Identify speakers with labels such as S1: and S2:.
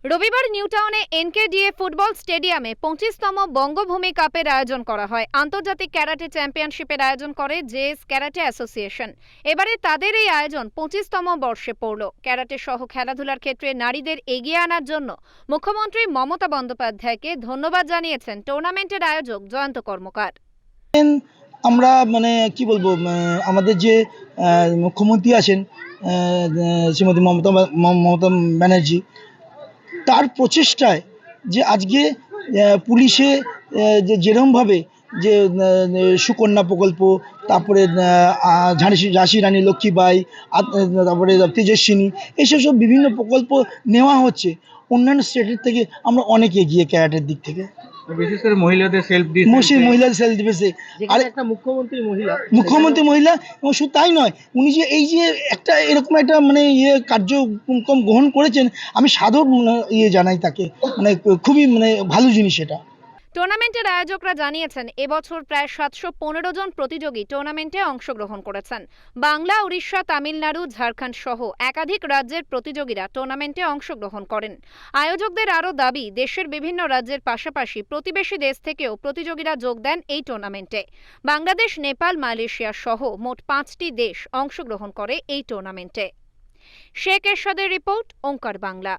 S1: রবিবার নিউটাউনে NKDA football স্টেডিয়ামে 25তম বঙ্গভূমি কাপের আয়োজন করা হয়। আন্তর্জাতিক ক্যারাটে চ্যাম্পিয়নশিপের আয়োজন করে জেএস ক্যারাটে অ্যাসোসিয়েশন। এবারে তাদের এই আয়োজন 25তম বর্ষে পড়ল। ক্যারাটে সহ খেলাধুলার ক্ষেত্রে নারীদের এগিয়ে আনার জন্য মুখ্যমন্ত্রী মমতা বন্দ্যোপাধ্যায়কে ধন্যবাদ জানিয়েছেন টুর্নামেন্টের আয়োজক জয়ন্ত কর্মকার।
S2: আমরা কি বলবো, আমাদের যে মুখ্যমন্ত্রী আছেন শ্রীমতী মমতা ব্যানার্জি, তার প্রচেষ্টায় যে আজকে পুলিশে যেরকমভাবে যে সুকন্যা প্রকল্প, তারপরে ঝাঁসি রানী লক্ষ্মীবাই, তারপরে তেজস্বিনী, এইসব বিভিন্ন প্রকল্প নেওয়া হচ্ছে। অন্যান্য স্টেটের থেকে আমরা অনেক এগিয়ে ক্যারাটের দিক থেকে,
S3: বিশেষ করে মহিলাদের সেলফ
S2: ডিফেন্সে।
S3: আর একটা মুখ্যমন্ত্রী
S2: মহিলা, এবং শুধু তাই নয়, উনি যে এই যে একটা এরকম একটা কার্যক্রম গ্রহণ করেছেন, আমি সাধুর জানাই তাকে। খুবই ভালো জিনিস এটা।
S1: টুর্নামেন্টের আয়োজকরা জানিয়েছেন, এবছর প্রায় 715 জন প্রতিযোগী টুর্নামেন্টে অংশগ্রহণ করেছেন। বাংলা, উড়িষ্যা, তামিলনাড়ু, ঝাড়খণ্ড সহ একাধিক রাজ্যের প্রতিযোগীরা টুর্নামেন্টে অংশগ্রহণ করেন। আয়োজকদের আরও দাবি, দেশের বিভিন্ন রাজ্যের পাশাপাশি প্রতিবেশী দেশ থেকেও প্রতিযোগীরা যোগ দেন এই টুর্নামেন্টে। বাংলাদেশ, নেপাল, মালয়েশিয়া সহ মোট 5টি দেশ অংশগ্রহণ করে এই টুর্নামেন্টে। শেখ এরশাদের রিপোর্ট, ওঙ্কার বাংলা।